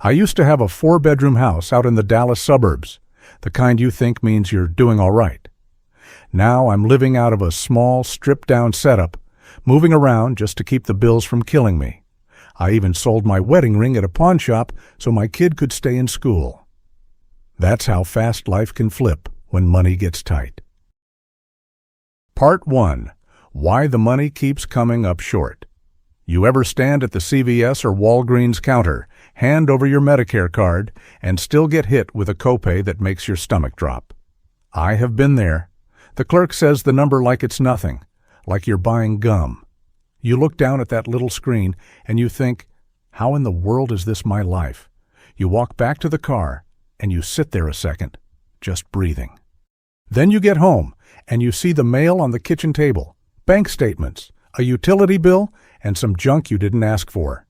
I used to have a 4-bedroom house out in the Dallas suburbs, the kind you think means you're doing all right. Now I'm living out of a small, stripped-down setup, moving around just to keep the bills from killing me. I even sold my wedding ring at a pawn shop so my kid could stay in school. That's how fast life can flip when money gets tight. Part 1. Why the money keeps coming up short. You ever stand at the CVS or Walgreens counter, hand over your Medicare card, and still get hit with a copay that makes your stomach drop? I have been there. The clerk says the number like it's nothing, like you're buying gum. You look down at that little screen and you think, how in the world is this my life? You walk back to the car and you sit there a second, just breathing. Then you get home and you see the mail on the kitchen table, bank statements, a utility bill, and some junk you didn't ask for.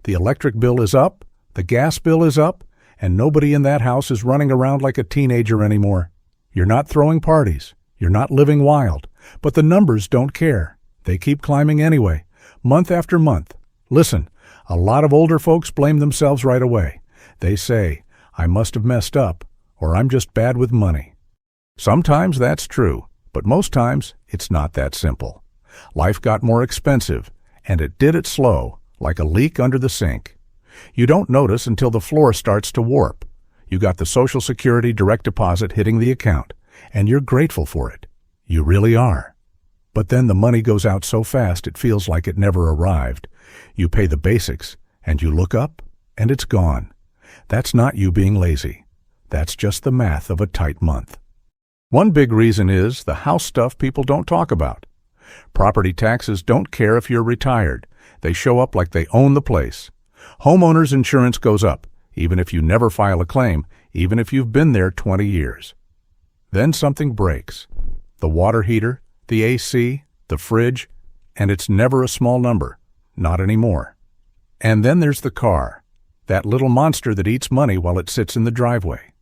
The electric bill is up, the gas bill is up, and nobody in that house is running around like a teenager anymore. You're not throwing parties. You're not living wild. But the numbers don't care. They keep climbing anyway, month after month. Listen, a lot of older folks blame themselves right away. They say, I must have messed up, or I'm just bad with money. Sometimes that's true, but most times it's not that simple. Life got more expensive, and it did it slow, like a leak under the sink. You don't notice until the floor starts to warp. You got the Social Security direct deposit hitting the account, and you're grateful for it. You really are. But then the money goes out so fast it feels like it never arrived. You pay the basics, and you look up, and it's gone. That's not you being lazy. That's just the math of a tight month. One big reason is the house stuff people don't talk about. Property taxes don't care if you're retired. They show up like they own the place. Homeowners insurance goes up, even if you never file a claim, even if you've been there 20 years. Then something breaks. The water heater, the AC, the fridge, and it's never a small number. Not anymore. And then there's the car, that little monster that eats money while it sits in the driveway.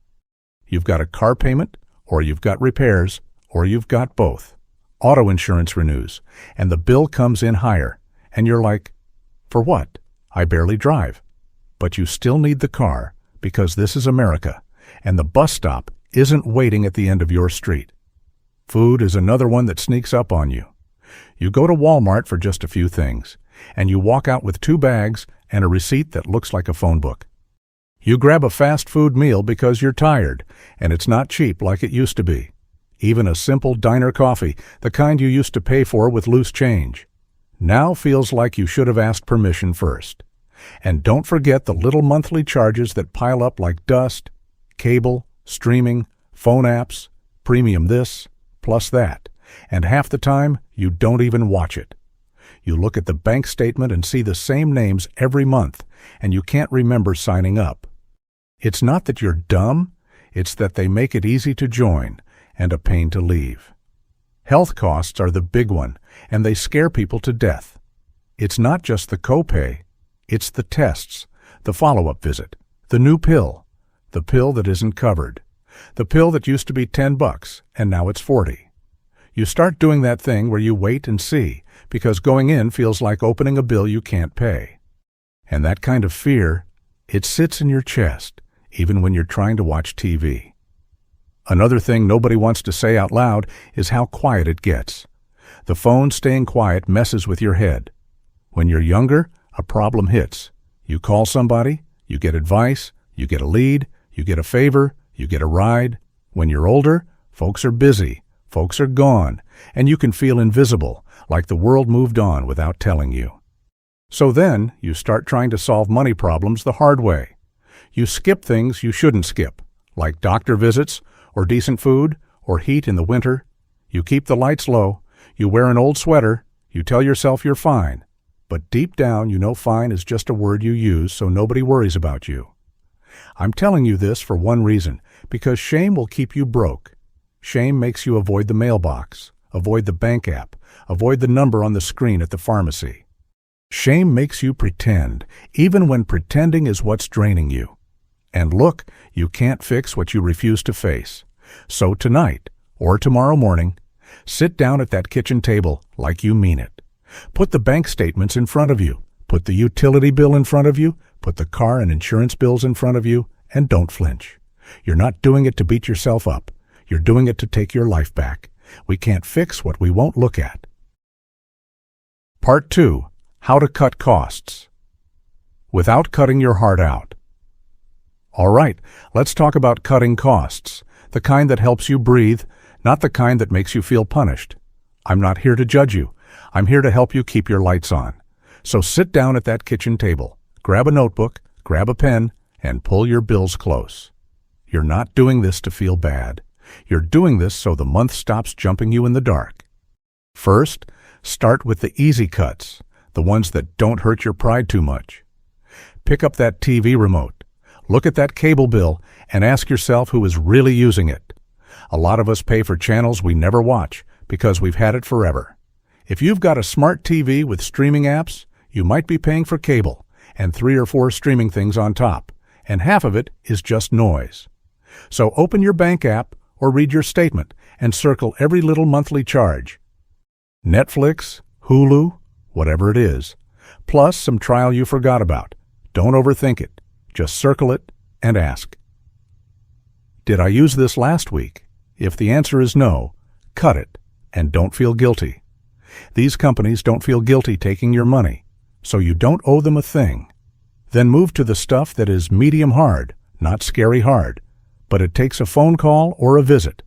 You've got a car payment, or you've got repairs, or you've got both. Auto insurance renews, and the bill comes in higher, and you're like, for what? I barely drive. But you still need the car, because this is America, and the bus stop isn't waiting at the end of your street. Food is another one that sneaks up on you. You go to Walmart for just a few things, and you walk out with 2 bags and a receipt that looks like a phone book. You grab a fast food meal because you're tired, and it's not cheap like it used to be. Even a simple diner coffee, the kind you used to pay for with loose change, now feels like you should have asked permission first. And don't forget the little monthly charges that pile up like dust, cable, streaming, phone apps, premium this, plus that, and half the time you don't even watch it. You look at the bank statement and see the same names every month, and you can't remember signing up. It's not that you're dumb, it's that they make it easy to join and a pain to leave. Health costs are the big one, and they scare people to death. It's not just the copay, it's the tests, the follow-up visit, the new pill, the pill that isn't covered, the pill that used to be $10 and now it's $40. You start doing that thing where you wait and see, because going in feels like opening a bill you can't pay. And that kind of fear, it sits in your chest, even when you're trying to watch TV. Another thing nobody wants to say out loud is how quiet it gets. The phone staying quiet messes with your head. When you're younger, a problem hits. You call somebody, you get advice, you get a lead, you get a favor, you get a ride. When you're older, folks are busy, folks are gone, and you can feel invisible, like the world moved on without telling you. So then, you start trying to solve money problems the hard way. You skip things you shouldn't skip, like doctor visits, or decent food, or heat in the winter. You keep the lights low, you wear an old sweater, you tell yourself you're fine. But deep down you know fine is just a word you use so nobody worries about you. I'm telling you this for one reason, because shame will keep you broke. Shame makes you avoid the mailbox, avoid the bank app, avoid the number on the screen at the pharmacy. Shame makes you pretend, even when pretending is what's draining you. And look, you can't fix what you refuse to face. So tonight, or tomorrow morning, sit down at that kitchen table like you mean it. Put the bank statements in front of you. Put the utility bill in front of you. Put the car and insurance bills in front of you and don't flinch. You're not doing it to beat yourself up. You're doing it to take your life back. We can't fix what we won't look at. Part 2. How to cut costs without cutting your heart out. All right, let's talk about cutting costs, the kind that helps you breathe, not the kind that makes you feel punished. I'm not here to judge you. I'm here to help you keep your lights on. So sit down at that kitchen table, grab a notebook, grab a pen, and pull your bills close. You're not doing this to feel bad. You're doing this so the month stops jumping you in the dark. First, start with the easy cuts, the ones that don't hurt your pride too much. Pick up that TV remote, look at that cable bill, and ask yourself who is really using it. A lot of us pay for channels we never watch because we've had it forever. If you've got a smart TV with streaming apps, you might be paying for cable and 3 or 4 streaming things on top, and half of it is just noise. So open your bank app or read your statement and circle every little monthly charge. Netflix, Hulu, whatever it is, plus some trial you forgot about. Don't overthink it. Just circle it and ask, did I use this last week? If the answer is no, cut it and don't feel guilty. These companies don't feel guilty taking your money, so you don't owe them a thing. Then move to the stuff that is medium hard, not scary hard, but it takes a phone call or a visit.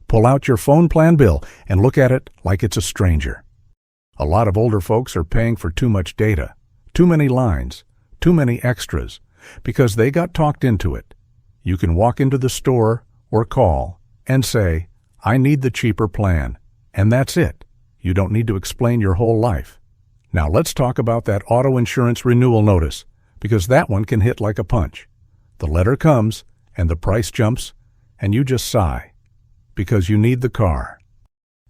Pull out your phone plan bill and look at it like it's a stranger. A lot of older folks are paying for too much data, too many lines, too many extras, because they got talked into it. You can walk into the store or call and say, I need the cheaper plan, and that's it. You don't need to explain your whole life. Now let's talk about that auto insurance renewal notice, because that one can hit like a punch. The letter comes, and the price jumps, and you just sigh, because you need the car.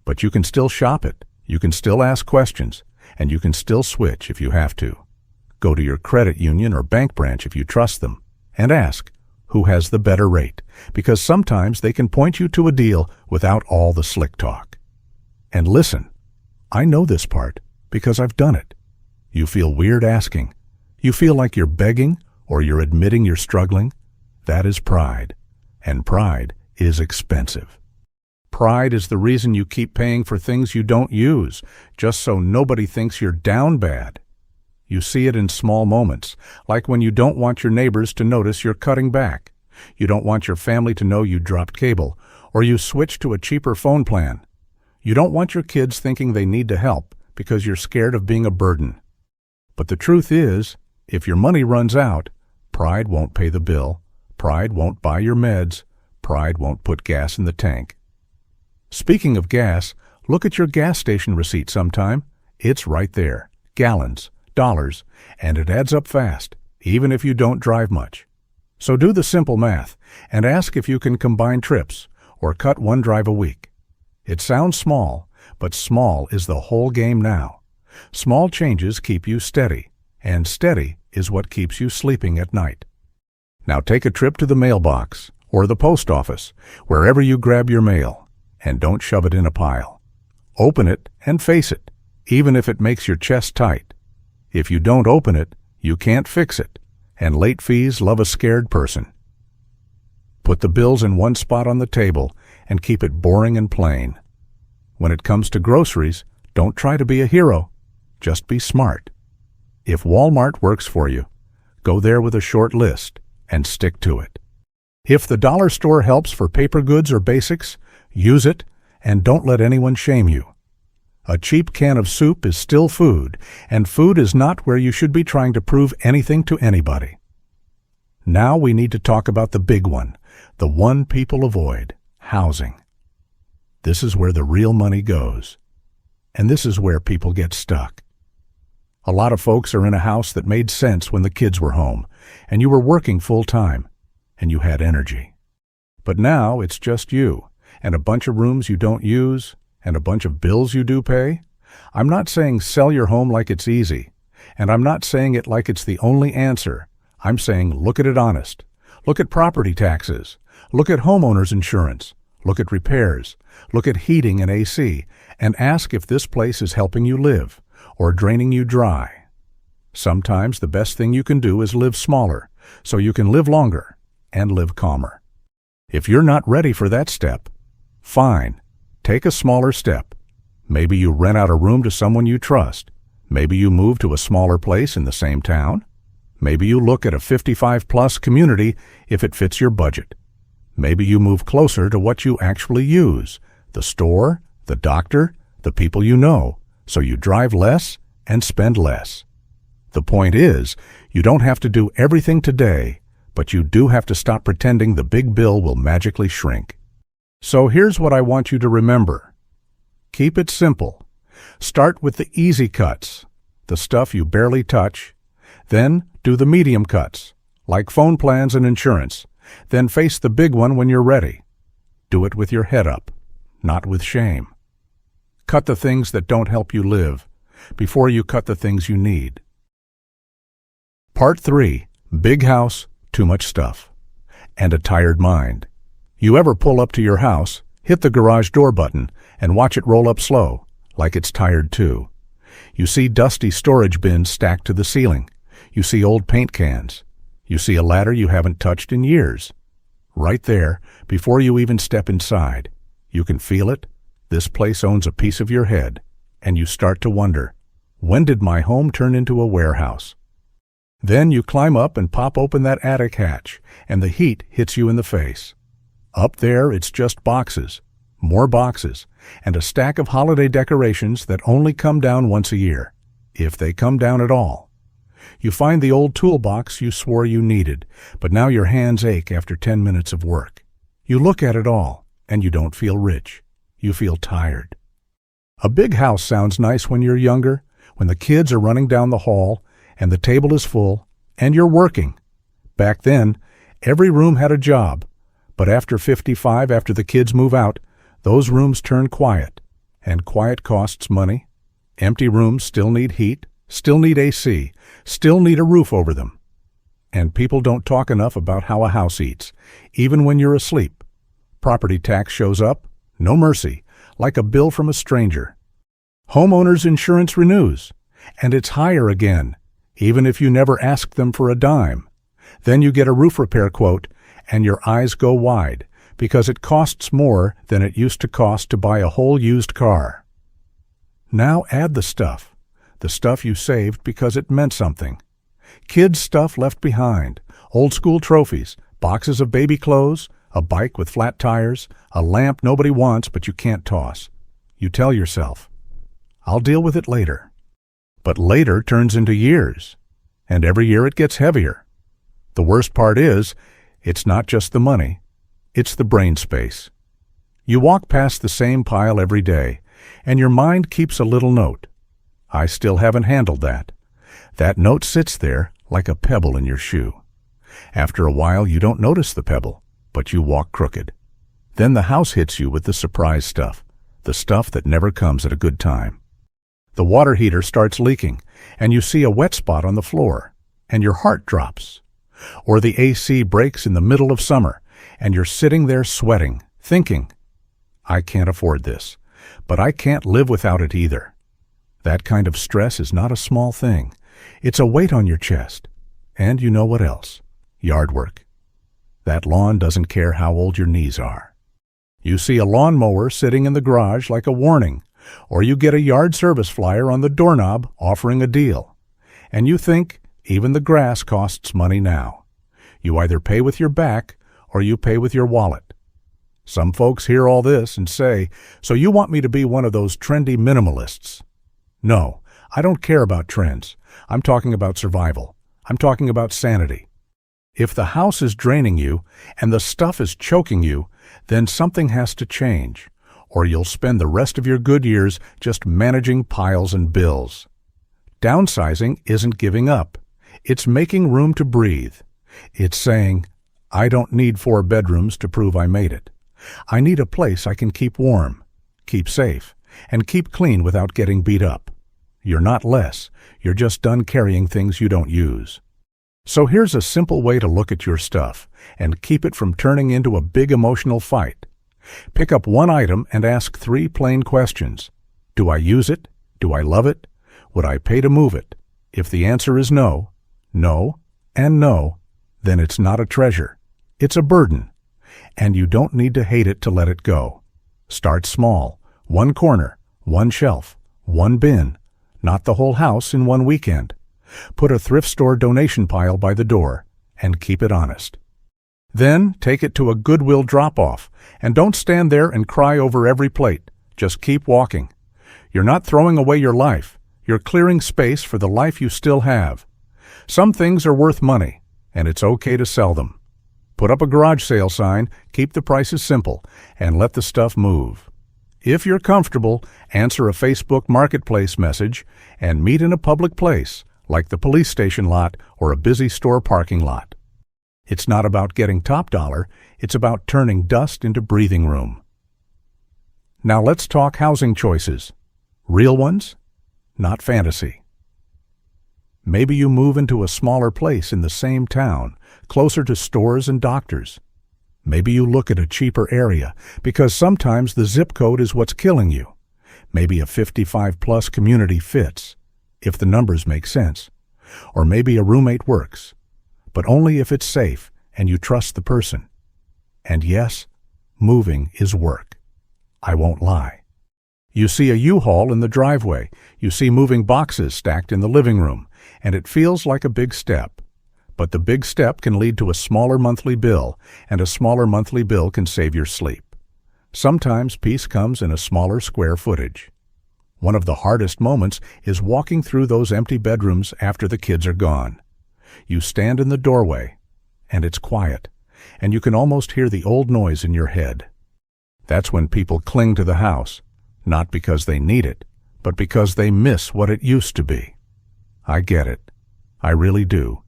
But you can still shop it, you can still ask questions, and you can still switch if you have to. Go to your credit union or bank branch if you trust them, and ask, who has the better rate, because sometimes they can point you to a deal without all the slick talk. And listen, I know this part because I've done it. You feel weird asking. You feel like you're begging or you're admitting you're struggling. That is pride, and pride is expensive. Pride is the reason you keep paying for things you don't use, just so nobody thinks you're down bad. You see it in small moments, like when you don't want your neighbors to notice you're cutting back. You don't want your family to know you dropped cable, or you switched to a cheaper phone plan. You don't want your kids thinking they need to help because you're scared of being a burden. But the truth is, if your money runs out, pride won't pay the bill, pride won't buy your meds, pride won't put gas in the tank. Speaking of gas, look at your gas station receipt sometime. It's right there, gallons, dollars, and it adds up fast, even if you don't drive much. So do the simple math and ask if you can combine trips or cut one drive a week. It sounds small, but small is the whole game now. Small changes keep you steady, and steady is what keeps you sleeping at night. Now take a trip to the mailbox or the post office, wherever you grab your mail, and don't shove it in a pile. Open it and face it, even if it makes your chest tight. If you don't open it, you can't fix it, and late fees love a scared person. Put the bills in one spot on the table and keep it boring and plain. When it comes to groceries, don't try to be a hero. Just be smart. If Walmart works for you, go there with a short list and stick to it. If the dollar store helps for paper goods or basics, use it and don't let anyone shame you. A cheap can of soup is still food, and food is not where you should be trying to prove anything to anybody. Now we need to talk about the big one, the one people avoid, housing. This is where the real money goes, and this is where people get stuck. A lot of folks are in a house that made sense when the kids were home, and you were working full-time, and you had energy. But now it's just you, and a bunch of rooms you don't use, and a bunch of bills you do pay. I'm not saying sell your home like it's easy, and I'm not saying it like it's the only answer. I'm saying look at it honest. Look at property taxes. Look at homeowners insurance. Look at repairs. Look at heating and AC, and ask if this place is helping you live or draining you dry. Sometimes the best thing you can do is live smaller, so you can live longer and live calmer. If you're not ready for that step, fine, take a smaller step. Maybe you rent out a room to someone you trust. Maybe you move to a smaller place in the same town. Maybe you look at a 55-plus community if it fits your budget. Maybe you move closer to what you actually use, the store, the doctor, the people you know, so you drive less and spend less. The point is, you don't have to do everything today, but you do have to stop pretending the big bill will magically shrink. So here's what I want you to remember. Keep it simple. Start with the easy cuts, the stuff you barely touch. Then do the medium cuts, like phone plans and insurance. Then face the big one when you're ready. Do it with your head up, not with shame. Cut the things that don't help you live before you cut the things you need. Part 3. Big house, too much stuff, and a tired mind. You ever pull up to your house, hit the garage door button, and watch it roll up slow, like it's tired too? You see dusty storage bins stacked to the ceiling. You see old paint cans. You see a ladder you haven't touched in years. Right there, before you even step inside, you can feel it. This place owns a piece of your head, and you start to wonder, when did my home turn into a warehouse? Then you climb up and pop open that attic hatch, and the heat hits you in the face. Up there, it's just boxes, more boxes, and a stack of holiday decorations that only come down once a year, if they come down at all. You find the old toolbox you swore you needed, but now your hands ache after 10 minutes of work. You look at it all, and you don't feel rich. You feel tired. A big house sounds nice when you're younger, when the kids are running down the hall, and the table is full, and you're working. Back then, every room had a job, but after 55, after the kids move out, those rooms turn quiet, and quiet costs money. Empty rooms still need heat, still need AC, still need a roof over them. And people don't talk enough about how a house eats, even when you're asleep. Property tax shows up, no mercy, like a bill from a stranger. Homeowners insurance renews, and it's higher again, even if you never asked them for a dime. Then you get a roof repair quote, and your eyes go wide, because it costs more than it used to cost to buy a whole used car. Now add the stuff you saved because it meant something. Kids' stuff left behind, old school trophies, boxes of baby clothes, a bike with flat tires, a lamp nobody wants but you can't toss. You tell yourself, I'll deal with it later. But later turns into years, and every year it gets heavier. The worst part is, it's not just the money, it's the brain space. You walk past the same pile every day, and your mind keeps a little note. I still haven't handled that. That note sits there like a pebble in your shoe. After a while, you don't notice the pebble, but you walk crooked. Then the house hits you with the surprise stuff, the stuff that never comes at a good time. The water heater starts leaking, and you see a wet spot on the floor, and your heart drops. Or the AC breaks in the middle of summer, and you're sitting there sweating, thinking, I can't afford this, but I can't live without it either. That kind of stress is not a small thing. It's a weight on your chest. And you know what else? Yard work. That lawn doesn't care how old your knees are. You see a lawnmower sitting in the garage like a warning, or you get a yard service flyer on the doorknob offering a deal. And you think, even the grass costs money now. You either pay with your back or you pay with your wallet. Some folks hear all this and say, so you want me to be one of those trendy minimalists? No, I don't care about trends. I'm talking about survival. I'm talking about sanity. If the house is draining you and the stuff is choking you, then something has to change, or you'll spend the rest of your good years just managing piles and bills. Downsizing isn't giving up. It's making room to breathe. It's saying, I don't need 4 bedrooms to prove I made it. I need a place I can keep warm, keep safe, and keep clean without getting beat up. You're not less. You're just done carrying things you don't use. So here's a simple way to look at your stuff and keep it from turning into a big emotional fight. Pick up one item and ask 3 plain questions. Do I use it? Do I love it? Would I pay to move it? If the answer is no, no, and no, then it's not a treasure. It's a burden. And you don't need to hate it to let it go. Start small. One corner, one shelf, one bin. Not the whole house in one weekend. Put a thrift store donation pile by the door and keep it honest. Then take it to a Goodwill drop-off, and don't stand there and cry over every plate. Just keep walking. You're not throwing away your life. You're clearing space for the life you still have. Some things are worth money, and it's okay to sell them. Put up a garage sale sign, keep the prices simple, and let the stuff move. If you're comfortable, answer a Facebook Marketplace message and meet in a public place, like the police station lot or a busy store parking lot. It's not about getting top dollar, it's about turning dust into breathing room. Now let's talk housing choices. Real ones, not fantasy. Maybe you move into a smaller place in the same town, closer to stores and doctors. Maybe you look at a cheaper area, because sometimes the zip code is what's killing you. Maybe a 55-plus community fits, if the numbers make sense. Or maybe a roommate works, but only if it's safe and you trust the person. And yes, moving is work. I won't lie. You see a U-Haul in the driveway, you see moving boxes stacked in the living room, and it feels like a big step. But the big step can lead to a smaller monthly bill, and a smaller monthly bill can save your sleep. Sometimes peace comes in a smaller square footage. One of the hardest moments is walking through those empty bedrooms after the kids are gone. You stand in the doorway, and it's quiet, and you can almost hear the old noise in your head. That's when people cling to the house, not because they need it, but because they miss what it used to be. I get it. I really do.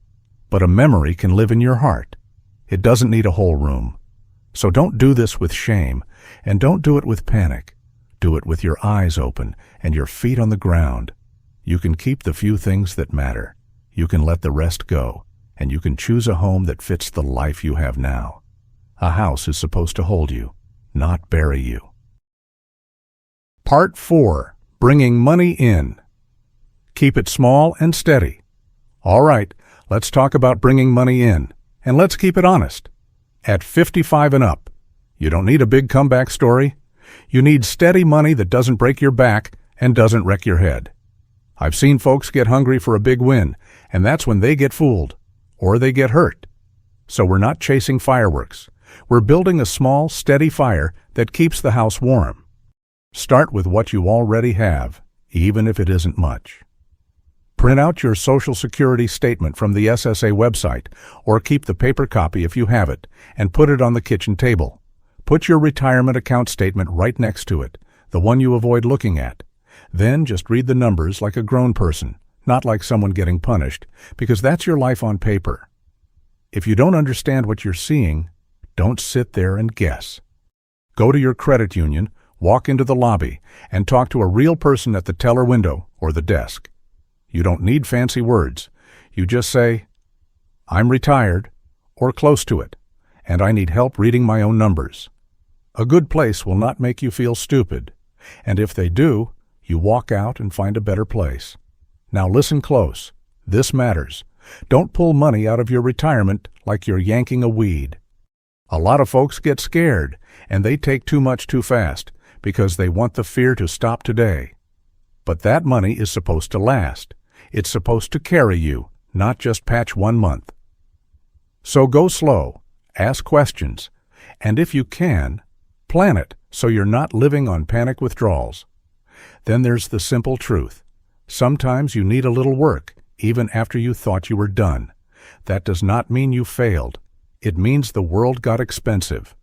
But a memory can live in your heart. It doesn't need a whole room. So don't do this with shame, and don't do it with panic. Do it with your eyes open and your feet on the ground. You can keep the few things that matter. You can let the rest go, and you can choose a home that fits the life you have now. A house is supposed to hold you, not bury you. Part 4. Bringing money in. Keep it small and steady. All right, let's talk about bringing money in, and let's keep it honest. At 55 and up, you don't need a big comeback story. You need steady money that doesn't break your back and doesn't wreck your head. I've seen folks get hungry for a big win, and that's when they get fooled, or they get hurt. So we're not chasing fireworks. We're building a small, steady fire that keeps the house warm. Start with what you already have, even if it isn't much. Print out your Social Security statement from the SSA website, or keep the paper copy if you have it, and put it on the kitchen table. Put your retirement account statement right next to it, the one you avoid looking at. Then just read the numbers like a grown person, not like someone getting punished, because that's your life on paper. If you don't understand what you're seeing, don't sit there and guess. Go to your credit union, walk into the lobby, and talk to a real person at the teller window or the desk. You don't need fancy words. You just say, "I'm retired," or close to it, "and I need help reading my own numbers." A good place will not make you feel stupid, and if they do, you walk out and find a better place. Now listen close. This matters. Don't pull money out of your retirement like you're yanking a weed. A lot of folks get scared, and they take too much too fast because they want the fear to stop today. But that money is supposed to last. It's supposed to carry you, not just patch 1 month. So go slow, ask questions, and if you can, plan it so you're not living on panic withdrawals. Then there's the simple truth. Sometimes you need a little work, even after you thought you were done. That does not mean you failed. It means the world got expensive.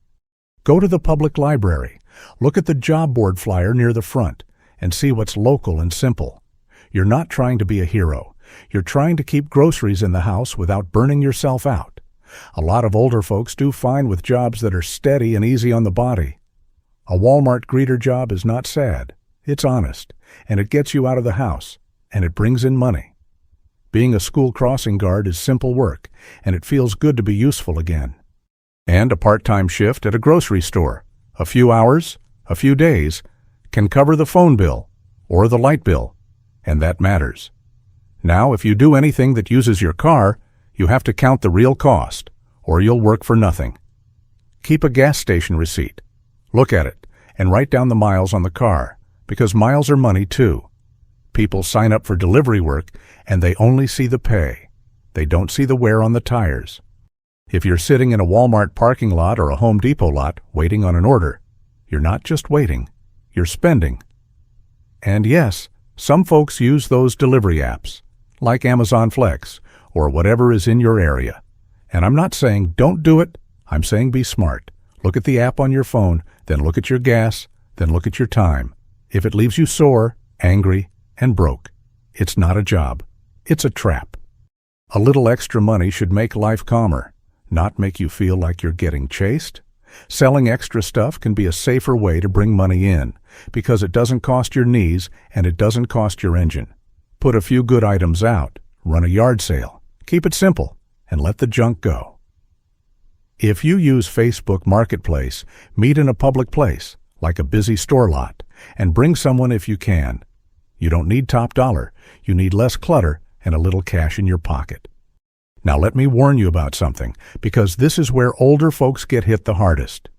Go to the public library, look at the job board flyer near the front, and see what's local and simple. You're not trying to be a hero. You're trying to keep groceries in the house without burning yourself out. A lot of older folks do fine with jobs that are steady and easy on the body. A Walmart greeter job is not sad. It's honest, and it gets you out of the house, and it brings in money. Being a school crossing guard is simple work, and it feels good to be useful again. And a part-time shift at a grocery store, a few hours, a few days, can cover the phone bill or the light bill, and that matters. Now, if you do anything that uses your car, you have to count the real cost, or you'll work for nothing. Keep a gas station receipt. Look at it, and write down the miles on the car, because miles are money too. People sign up for delivery work, and they only see the pay. They don't see the wear on the tires. If you're sitting in a Walmart parking lot or a Home Depot lot waiting on an order, you're not just waiting, you're spending. And yes, some folks use those delivery apps, like Amazon Flex, or whatever is in your area. And I'm not saying don't do it, I'm saying be smart. Look at the app on your phone, then look at your gas, then look at your time. If it leaves you sore, angry, and broke, it's not a job, it's a trap. A little extra money should make life calmer, not make you feel like you're getting chased. Selling extra stuff can be a safer way to bring money in, because it doesn't cost your knees and it doesn't cost your engine. Put a few good items out, run a yard sale, keep it simple, and let the junk go. If you use Facebook Marketplace, meet in a public place, like a busy store lot, and bring someone if you can. You don't need top dollar, you need less clutter and a little cash in your pocket. Now let me warn you about something, because this is where older folks get hit the hardest.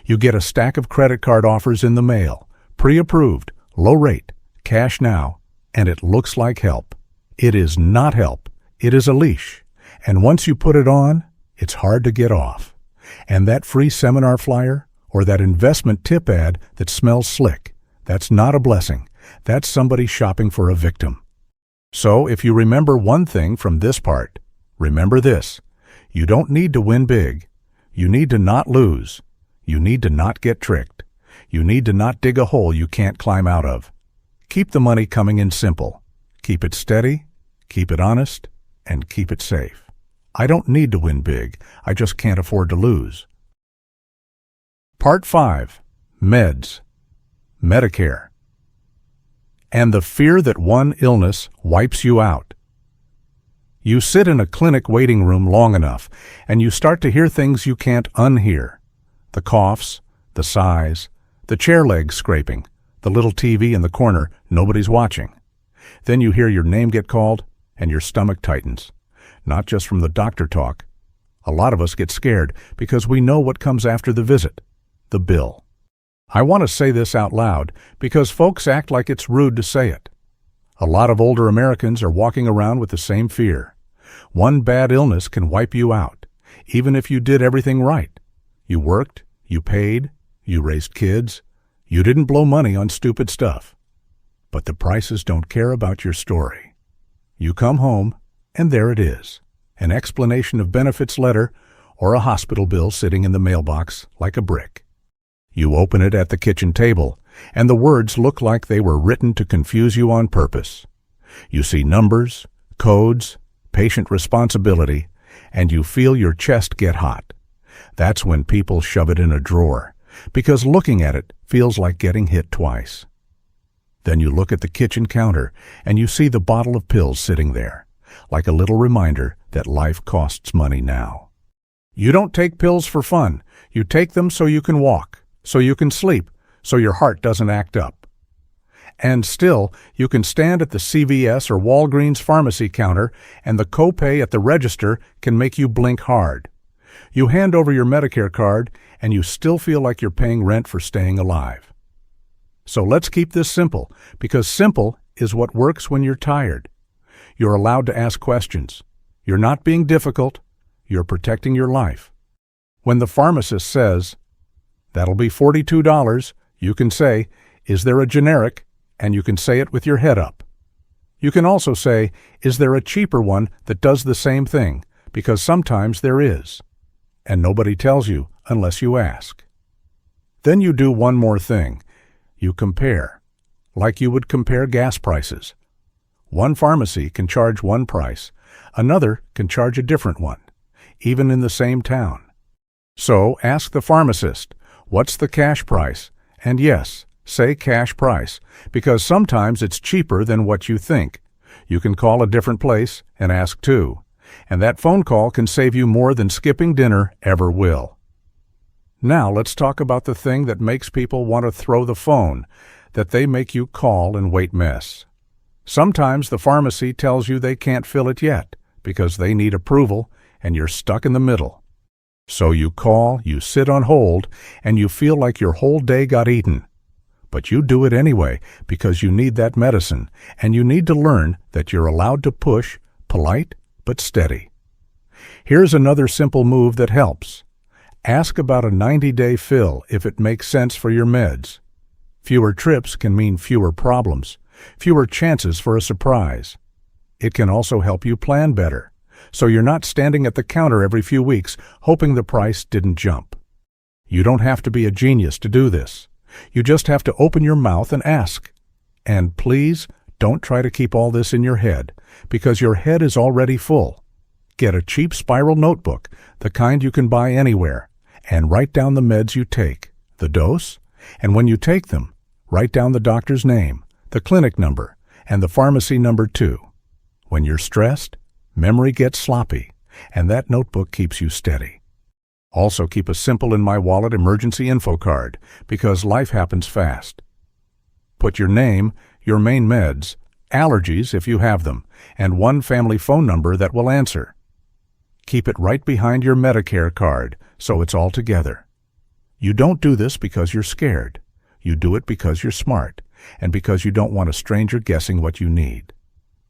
You get a stack of credit card offers in the mail, pre-approved, low rate, cash now, and it looks like help. It is not help, it is a leash. And once you put it on, it's hard to get off. And that free seminar flyer or that investment tip ad that smells slick, that's not a blessing. That's somebody shopping for a victim. So if you remember one thing from this part, remember this. You don't need to win big. You need to not lose. You need to not get tricked. You need to not dig a hole you can't climb out of. Keep the money coming in simple. Keep it steady, keep it honest, and keep it safe. I don't need to win big. I just can't afford to lose. Part 5. Meds. Medicare. And the fear that one illness wipes you out. You sit in a clinic waiting room long enough, and you start to hear things you can't unhear. The coughs, the sighs, the chair legs scraping, the little TV in the corner nobody's watching. Then you hear your name get called, and your stomach tightens. Not just from the doctor talk. A lot of us get scared because we know what comes after the visit, the bill. I want to say this out loud because folks act like it's rude to say it. A lot of older Americans are walking around with the same fear. One bad illness can wipe you out, even if you did everything right. You worked, you paid, you raised kids, you didn't blow money on stupid stuff. But the prices don't care about your story. You come home, and there it is, an explanation of benefits letter or a hospital bill sitting in the mailbox like a brick. You open it at the kitchen table, and the words look like they were written to confuse you on purpose. You see numbers, codes, patient responsibility, and you feel your chest get hot. That's when people shove it in a drawer, because looking at it feels like getting hit twice. Then you look at the kitchen counter, and you see the bottle of pills sitting there, like a little reminder that life costs money now. You don't take pills for fun. You take them so you can walk, so you can sleep, so your heart doesn't act up. And still, you can stand at the CVS or Walgreens pharmacy counter, and the copay at the register can make you blink hard. You hand over your Medicare card, and you still feel like you're paying rent for staying alive. So let's keep this simple, because simple is what works when you're tired. You're allowed to ask questions. You're not being difficult. You're protecting your life. When the pharmacist says, "That'll be $42, you can say, "Is there a generic?" And you can say it with your head up. You can also say, "Is there a cheaper one that does the same thing?" Because sometimes there is. And nobody tells you unless you ask. Then you do one more thing. You compare, like you would compare gas prices. One pharmacy can charge one price, another can charge a different one, even in the same town. So ask the pharmacist, "What's the cash price?" And yes, say cash price, because sometimes it's cheaper than what you think. You can call a different place and ask too, and that phone call can save you more than skipping dinner ever will. Now let's talk about the thing that makes people want to throw the phone, that they make you call and wait mess. Sometimes the pharmacy tells you they can't fill it yet because they need approval and you're stuck in the middle. So you call, you sit on hold, and you feel like your whole day got eaten. But you do it anyway because you need that medicine, and you need to learn that you're allowed to push, polite but steady. Here's another simple move that helps. Ask about a 90-day fill if it makes sense for your meds. Fewer trips can mean fewer problems, fewer chances for a surprise. It can also help you plan better, so you're not standing at the counter every few weeks hoping the price didn't jump. You don't have to be a genius to do this. You just have to open your mouth and ask. And please, don't try to keep all this in your head, because your head is already full. Get a cheap spiral notebook, the kind you can buy anywhere, and write down the meds you take, the dose, and when you take them, write down the doctor's name, the clinic number, and the pharmacy number too. When you're stressed, memory gets sloppy, and that notebook keeps you steady. Also keep a simple in my wallet emergency info card, because life happens fast. Put your name, your main meds, allergies if you have them, and one family phone number that will answer. Keep it right behind your Medicare card, so it's all together. You don't do this because you're scared. You do it because you're smart, and because you don't want a stranger guessing what you need.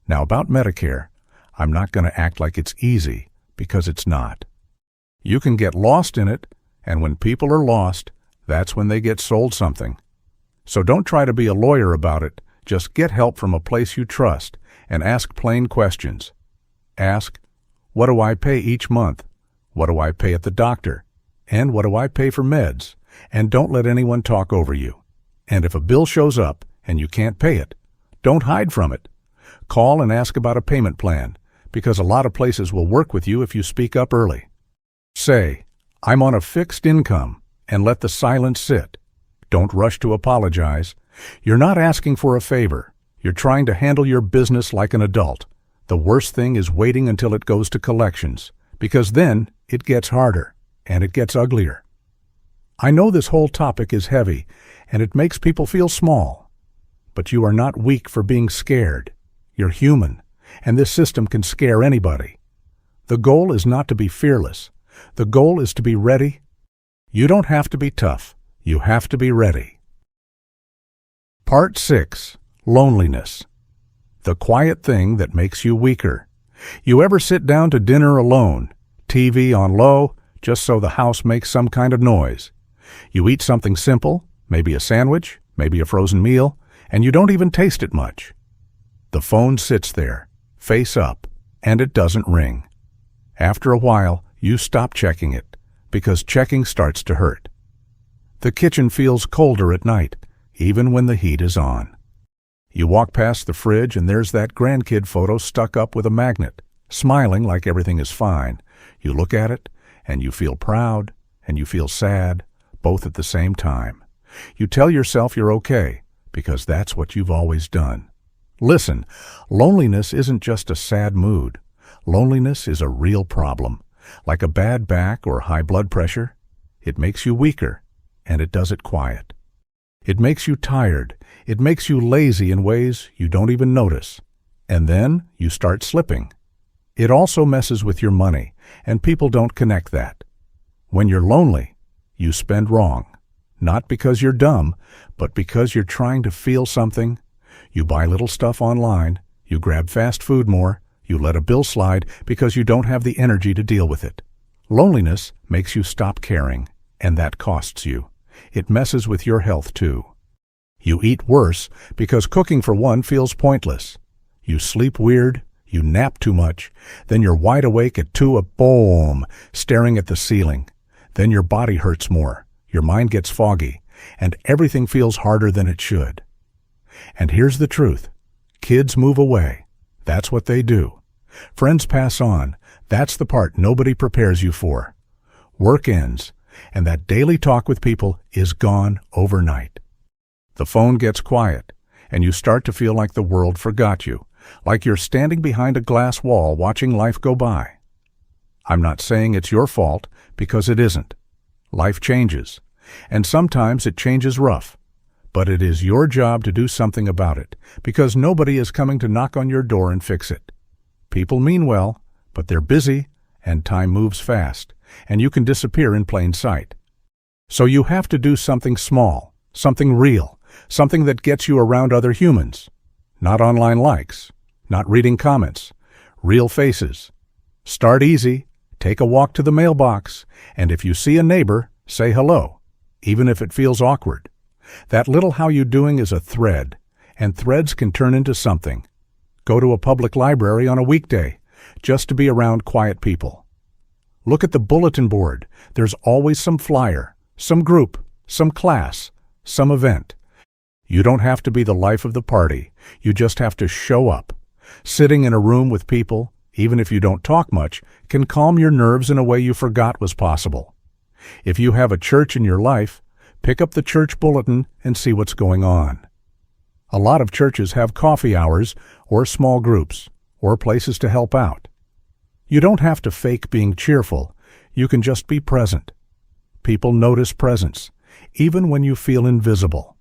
Now about Medicare, I'm not going to act like it's easy, because it's not. You can get lost in it, and when people are lost, that's when they get sold something. So don't try to be a lawyer about it, just get help from a place you trust, and ask plain questions. Ask, what do I pay each month? What do I pay at the doctor? And what do I pay for meds? And don't let anyone talk over you. And if a bill shows up and you can't pay it, don't hide from it. Call and ask about a payment plan, because a lot of places will work with you if you speak up early. Say, I'm on a fixed income, and let the silence sit. Don't rush to apologize. You're not asking for a favor. You're trying to handle your business like an adult. The worst thing is waiting until it goes to collections, because then it gets harder, and it gets uglier. I know this whole topic is heavy, and it makes people feel small. But you are not weak for being scared. You're human, and this system can scare anybody. The goal is not to be fearless. The goal is to be ready. You don't have to be tough. You have to be ready. Part 6. Loneliness. The quiet thing that makes you weaker. You ever sit down to dinner alone, TV on low, just so the house makes some kind of noise? You eat something simple, maybe a sandwich, maybe a frozen meal, and you don't even taste it much. The phone sits there, face up, and it doesn't ring. After a while, you stop checking it, because checking starts to hurt. The kitchen feels colder at night, even when the heat is on. You walk past the fridge and there's that grandkid photo stuck up with a magnet, smiling like everything is fine. You look at it, and you feel proud, and you feel sad, both at the same time. You tell yourself you're okay, because that's what you've always done. Listen, loneliness isn't just a sad mood. Loneliness is a real problem. Like a bad back or high blood pressure, it makes you weaker, and it does it quiet. It makes you tired. It makes you lazy in ways you don't even notice. And then you start slipping. It also messes with your money, and people don't connect that. When you're lonely, you spend wrong. Not because you're dumb, but because you're trying to feel something. You buy little stuff online. You grab fast food more. You let a bill slide because you don't have the energy to deal with it. Loneliness makes you stop caring, and that costs you. It messes with your health too. You eat worse because cooking for one feels pointless. You sleep weird, you nap too much, then you're wide awake at 2 a.m, staring at the ceiling. Then your body hurts more, your mind gets foggy, and everything feels harder than it should. And here's the truth. Kids move away. That's what they do. Friends pass on. That's the part nobody prepares you for. Work ends, and that daily talk with people is gone overnight. The phone gets quiet, and you start to feel like the world forgot you, like you're standing behind a glass wall watching life go by. I'm not saying it's your fault, because it isn't. Life changes, and sometimes it changes rough. But it is your job to do something about it, because nobody is coming to knock on your door and fix it. People mean well, but they're busy, and time moves fast, and you can disappear in plain sight. So you have to do something small, something real, something that gets you around other humans. Not online likes, not reading comments, real faces. Start easy, take a walk to the mailbox, and if you see a neighbor, say hello, even if it feels awkward. That little how you doing is a thread, and threads can turn into something. Go to a public library on a weekday, just to be around quiet people. Look at the bulletin board. There's always some flyer, some group, some class, some event. You don't have to be the life of the party. You just have to show up. Sitting in a room with people, even if you don't talk much, can calm your nerves in a way you forgot was possible. If you have a church in your life, pick up the church bulletin and see what's going on. A lot of churches have coffee hours or small groups or places to help out. You don't have to fake being cheerful. You can just be present. People notice presence, even when you feel invisible.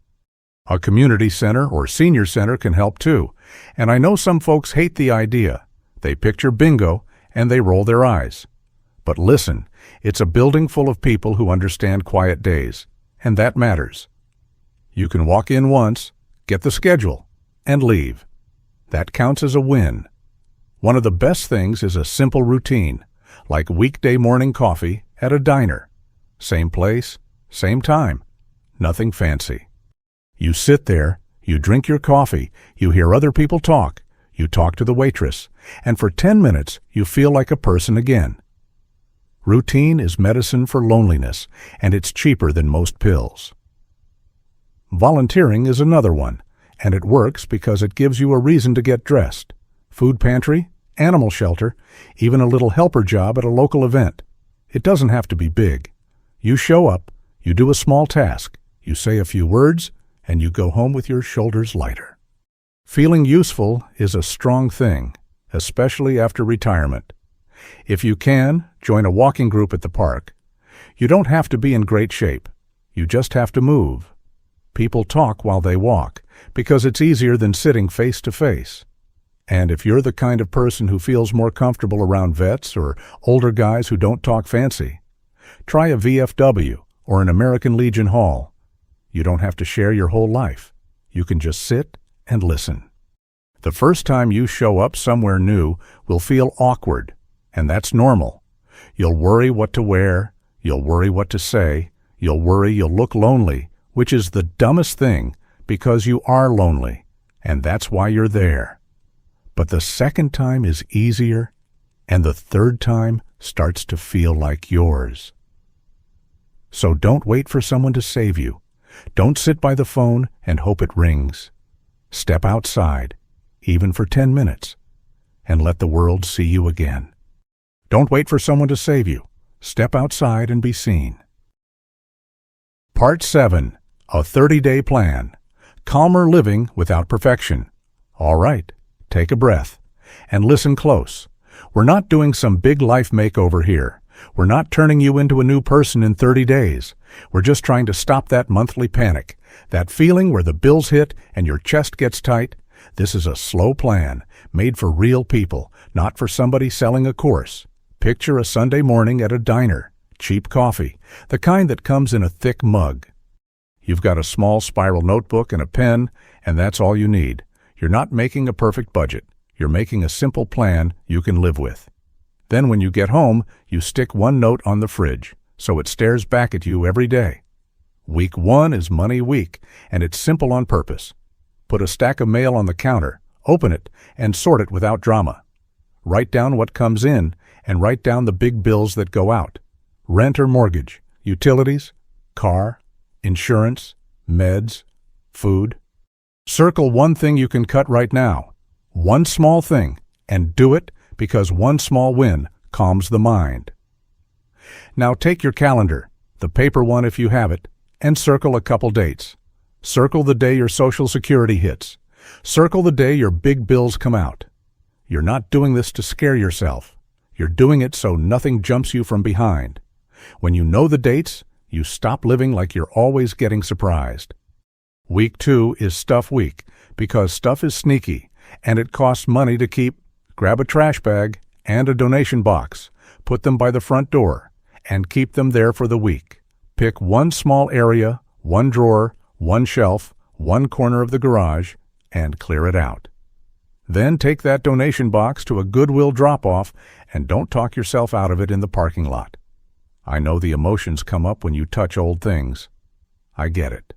A community center or senior center can help too, and I know some folks hate the idea. They picture bingo and they roll their eyes. But listen, it's a building full of people who understand quiet days, and that matters. You can walk in once, get the schedule, and leave. That counts as a win. One of the best things is a simple routine, like weekday morning coffee at a diner. Same place, same time. Nothing fancy. You sit there, you drink your coffee, you hear other people talk, you talk to the waitress, and for 10 minutes you feel like a person again. Routine is medicine for loneliness, and it's cheaper than most pills. Volunteering is another one, and it works because it gives you a reason to get dressed. Food pantry, animal shelter, even a little helper job at a local event. It doesn't have to be big. You show up, you do a small task, you say a few words, and you go home with your shoulders lighter. Feeling useful is a strong thing, especially after retirement. If you can, join a walking group at the park. You don't have to be in great shape. You just have to move. People talk while they walk, because it's easier than sitting face to face. And if you're the kind of person who feels more comfortable around vets or older guys who don't talk fancy, try a VFW or an American Legion Hall. You don't have to share your whole life. You can just sit and listen. The first time you show up somewhere new will feel awkward, and that's normal. You'll worry what to wear, you'll worry what to say, you'll worry you'll look lonely, which is the dumbest thing because you are lonely, and that's why you're there. But the second time is easier, and the third time starts to feel like yours. So don't wait for someone to save you. Don't sit by the phone and hope it rings. Step outside, even for 10 minutes, and let the world see you again. Don't wait for someone to save you. Step outside and be seen. Part 7. A 30-day plan. Calmer living without perfection. All right, take a breath and listen close. We're not doing some big life makeover here. We're not turning you into a new person in 30 days. We're just trying to stop that monthly panic, that feeling where the bills hit and your chest gets tight. This is a slow plan, made for real people, not for somebody selling a course. Picture a Sunday morning at a diner, cheap coffee, the kind that comes in a thick mug. You've got a small spiral notebook and a pen, and that's all you need. You're not making a perfect budget. You're making a simple plan you can live with. Then when you get home, you stick one note on the fridge, so it stares back at you every day. Week 1 is Money Week, and it's simple on purpose. Put a stack of mail on the counter, open it, and sort it without drama. Write down what comes in, and write down the big bills that go out. Rent or mortgage, utilities, car, insurance, meds, food. Circle one thing you can cut right now. One small thing, and do it because one small win calms the mind. Now take your calendar, the paper one if you have it, and circle a couple dates. Circle the day your Social Security hits. Circle the day your big bills come out. You're not doing this to scare yourself. You're doing it so nothing jumps you from behind. When you know the dates, you stop living like you're always getting surprised. Week 2 is stuff week because stuff is sneaky and it costs money to keep. Grab a trash bag and a donation box, put them by the front door, and keep them there for the week. Pick one small area, one drawer, one shelf, one corner of the garage, and clear it out. Then take that donation box to a Goodwill drop-off and don't talk yourself out of it in the parking lot. I know the emotions come up when you touch old things. I get it.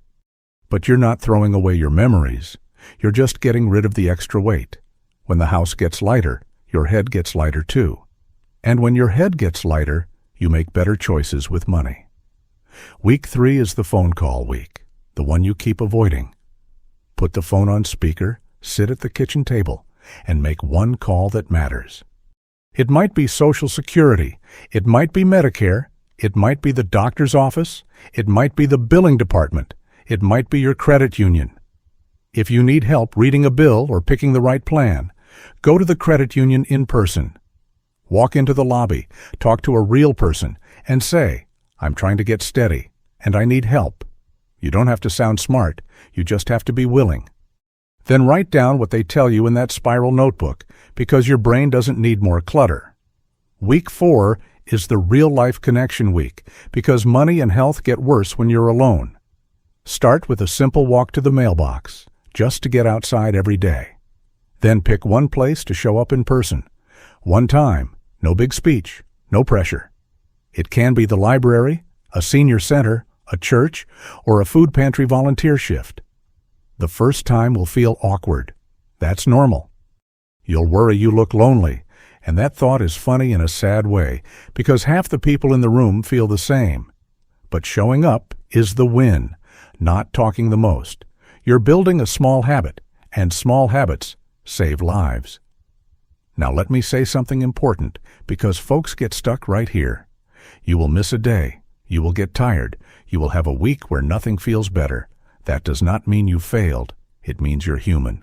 But you're not throwing away your memories. You're just getting rid of the extra weight. When the house gets lighter, your head gets lighter too. And when your head gets lighter, you make better choices with money. Week 3 is the phone call week, the one you keep avoiding. Put the phone on speaker, sit at the kitchen table, and make one call that matters. It might be Social Security, it might be Medicare, it might be the doctor's office, it might be the billing department, it might be your credit union. If you need help reading a bill or picking the right plan, go to the credit union in person. Walk into the lobby, talk to a real person, and say, "I'm trying to get steady, and I need help." You don't have to sound smart, you just have to be willing. Then write down what they tell you in that spiral notebook, because your brain doesn't need more clutter. Week 4 is the real-life connection week, because money and health get worse when you're alone. Start with a simple walk to the mailbox, just to get outside every day. Then pick one place to show up in person. One time, no big speech, no pressure. It can be the library, a senior center, a church, or a food pantry volunteer shift. The first time will feel awkward. That's normal. You'll worry you look lonely, and that thought is funny in a sad way because half the people in the room feel the same. But showing up is the win, not talking the most. You're building a small habit, and small habits save lives. Now let me say something important, because folks get stuck right here. You will miss a day. You will get tired. You will have a week where nothing feels better. That does not mean you failed. It means you're human.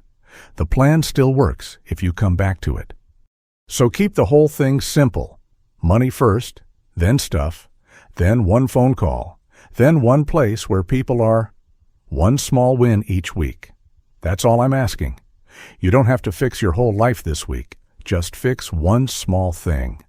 The plan still works if you come back to it. So keep the whole thing simple. Money first, then stuff, then one phone call, then one place where people are. One small win each week. That's all I'm asking. You don't have to fix your whole life this week. Just fix one small thing.